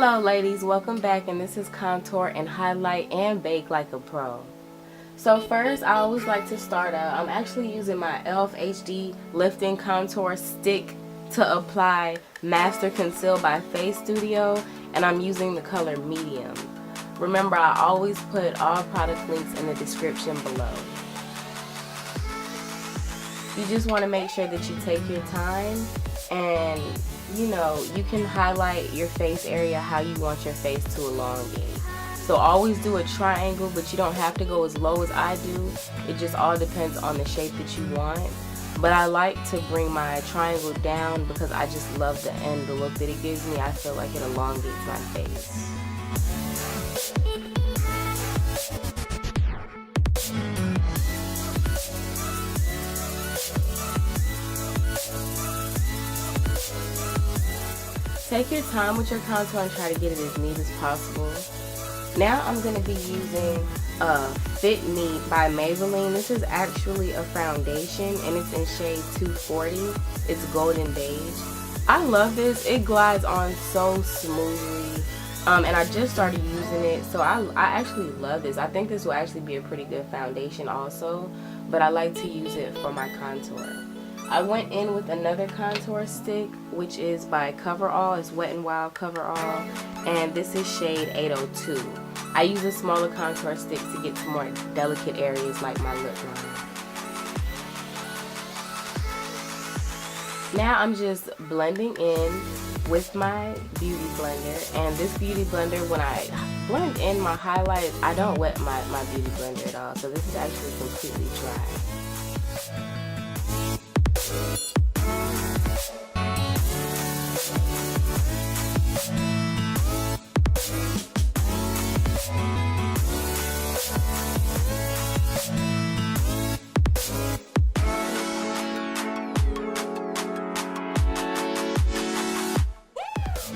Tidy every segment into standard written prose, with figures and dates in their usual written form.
Hello ladies, welcome back, and this is Contour and Highlight and Bake Like a Pro. So first, I always like to start out. I'm actually using my e.l.f. HD Lifting Contour Stick to apply Master Conceal by Face Studio, and I'm using the color medium. Remember, I always put all product links in the description below. You just want to make sure that you take your time, and you can highlight your face area how you want your face to elongate. So always do a triangle, but you don't have to go as low as I do. It just all depends on the shape that you want. But I like to bring my triangle down because I just love the look that it gives me. I feel like it elongates my face. Take your time with your contour and try to get it as neat as possible. Now I'm going to be using Fit Me by Maybelline. This is actually a foundation and it's in shade 240. It's golden beige. I love this. It glides on so smoothly. And I just started using it, so I actually love this. I think this will actually be a pretty good foundation also, but I like to use it for my contour. I went in with another contour stick, which is by Coverall. It's Wet n Wild Coverall, and this is shade 802. I use a smaller contour stick to get to more delicate areas like my lip line. Now I'm just blending in with my beauty blender, and this beauty blender, when I blend in my highlights, I don't wet my beauty blender at all, so this is actually completely dry.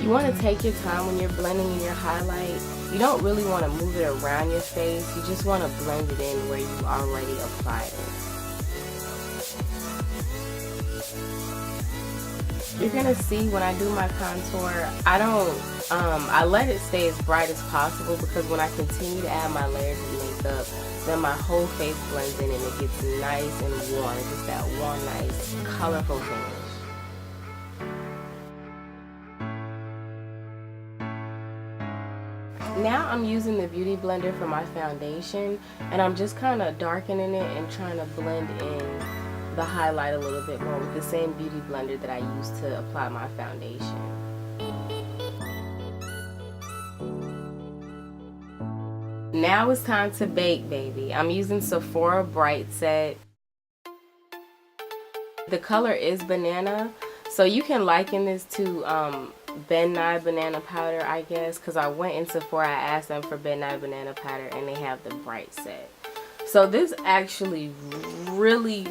You want to take your time when you're blending in your highlight. You don't really want to move it around your face. You just want to blend it in where you already applied it. You're gonna see when I do my contour, I let it stay as bright as possible, because when I continue to add my layers of makeup, then my whole face blends in and it gets nice and warm. It's just that warm, nice, colorful finish. Now I'm using the beauty blender for my foundation, and I'm just kind of darkening it and trying to blend in the highlight a little bit more with the same beauty blender that I used to apply my foundation. Now it's time to bake, baby. I'm using Sephora Bright Set. The color is banana, so you can liken this to Ben Nye banana powder, I guess, because I went in Sephora, I asked them for Ben Nye banana powder, and they have the Bright Set. So this actually really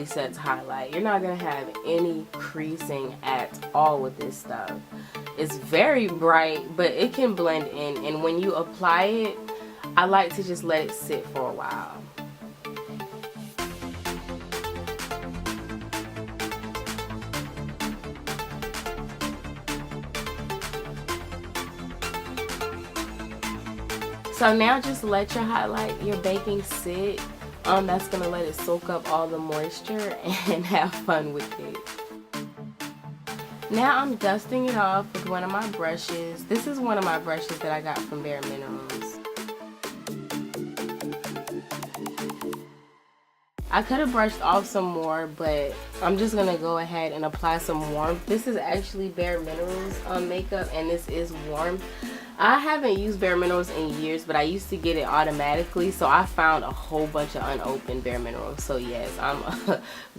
sets highlight. You're not going to have any creasing at all with this stuff. It's very bright, but it can blend in, and when you apply it, I like to just let it sit for a while. So now just let your baking sit. That's going to let it soak up all the moisture and have fun with it. Now I'm dusting it off with one of my brushes. This is one of my brushes that I got from Bare Minerals. I could have brushed off some more, but I'm just going to go ahead and apply some warmth. This is actually Bare Minerals makeup, and this is warm. I haven't used Bare Minerals in years, but I used to get it automatically, so I found a whole bunch of unopened Bare Minerals. So yes, I'm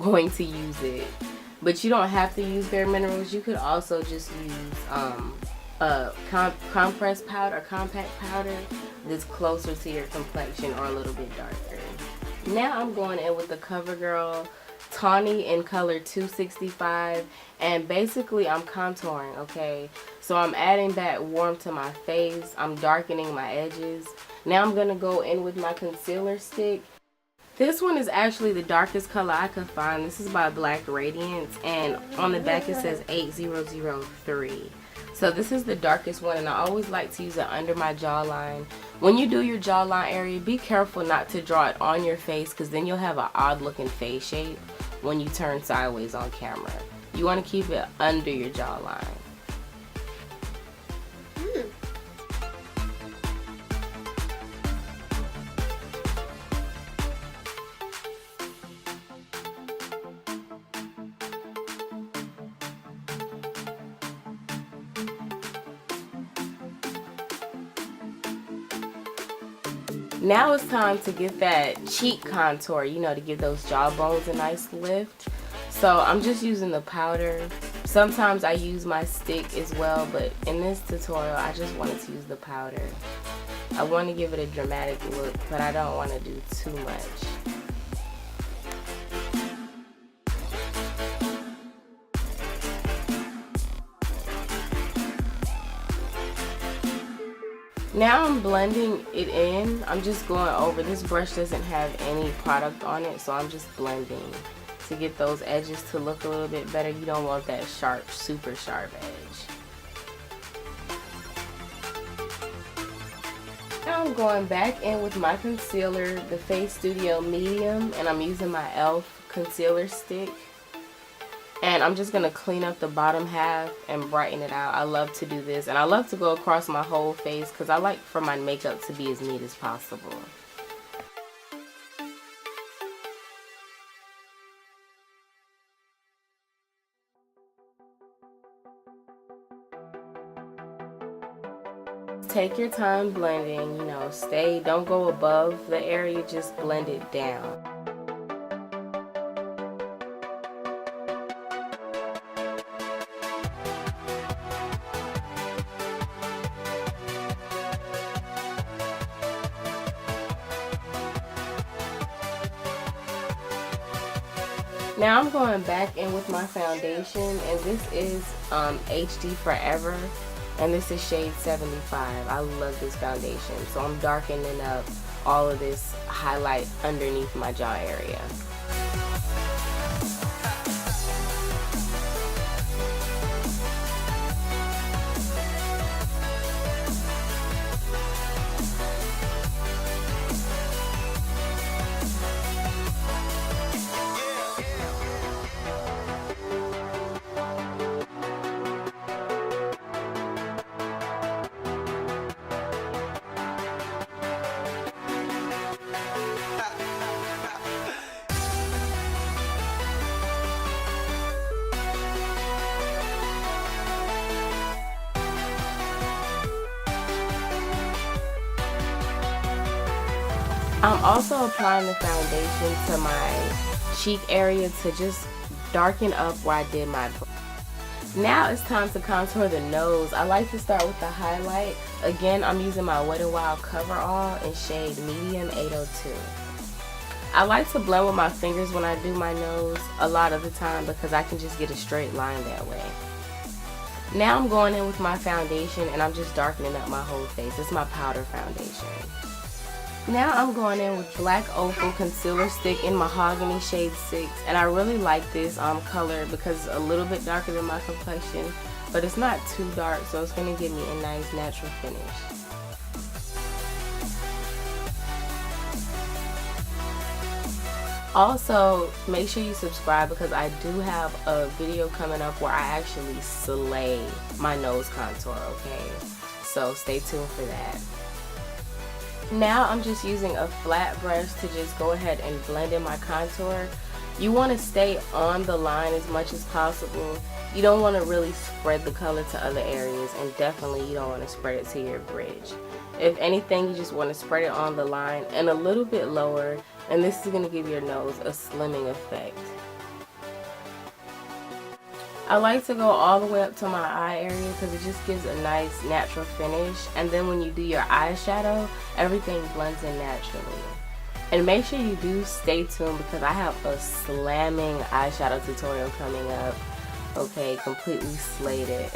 going to use it. But you don't have to use Bare Minerals. You could also just use compressed powder or compact powder that's closer to your complexion or a little bit darker. Now I'm going in with the CoverGirl Tawny in color 265, and basically I'm contouring, okay? So I'm adding that warmth to my face. I'm darkening my edges. Now I'm going to go in with my concealer stick. This one is actually the darkest color I could find. This is by Black Radiance, and on the back it says 8003. So this is the darkest one, and I always like to use it under my jawline. When you do your jawline area, be careful not to draw it on your face, because then you'll have an odd looking face shape when you turn sideways on camera. You want to keep it under your jawline. Now it's time to get that cheek contour, you know, to give those jawbones a nice lift. So I'm just using the powder. Sometimes I use my stick as well, but in this tutorial I just wanted to use the powder. I want to give it a dramatic look, but I don't want to do too much. Now I'm blending it in. I'm just going over. This brush doesn't have any product on it, so I'm just blending to get those edges to look a little bit better. You don't want that sharp, super sharp edge. Now I'm going back in with my concealer, the Face Studio Medium, and I'm using my e.l.f. concealer stick. And I'm just going to clean up the bottom half and brighten it out. I love to do this. And I love to go across my whole face because I like for my makeup to be as neat as possible. Take your time blending, you know, don't go above the area, just blend it down. Now I'm going back in with my foundation, and this is HD Forever, and this is shade 75. I love this foundation, so I'm darkening up all of this highlight underneath my jaw area. I'm also applying the foundation to my cheek area to just darken up where I did my brow. Now it's time to contour the nose. I like to start with the highlight. Again, I'm using my Wet n Wild Cover All in shade Medium 802. I like to blend with my fingers when I do my nose a lot of the time because I can just get a straight line that way. Now I'm going in with my foundation and I'm just darkening up my whole face. It's my powder foundation. Now I'm going in with Black Opal Concealer Stick in Mahogany shade 6, and I really like this color because it's a little bit darker than my complexion, but it's not too dark, so it's going to give me a nice natural finish. Also, make sure you subscribe because I do have a video coming up where I actually slay my nose contour, okay? So stay tuned for that. Now I'm just using a flat brush to just go ahead and blend in my contour. You want to stay on the line as much as possible. You don't want to really spread the color to other areas, and definitely you don't want to spread it to your bridge. If anything, you just want to spread it on the line and a little bit lower, and this is going to give your nose a slimming effect. I like to go all the way up to my eye area because it just gives a nice natural finish, and then when you do your eyeshadow, everything blends in naturally. And make sure you do stay tuned because I have a slamming eyeshadow tutorial coming up. Okay, completely slayed it.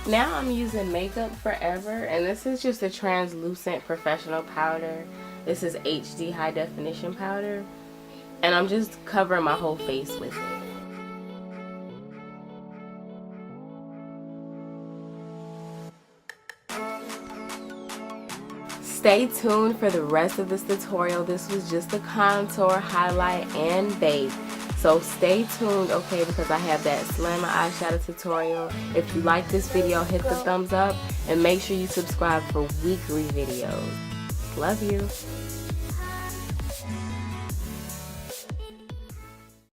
Now I'm using Makeup Forever, and this is just a translucent professional powder. This is HD high definition powder, and I'm just covering my whole face with it. Stay tuned for the rest of this tutorial. This was just a contour, highlight, and bake. So stay tuned, okay, because I have that slammer eyeshadow tutorial. If you like this video, hit the thumbs up and make sure you subscribe for weekly videos. Love you.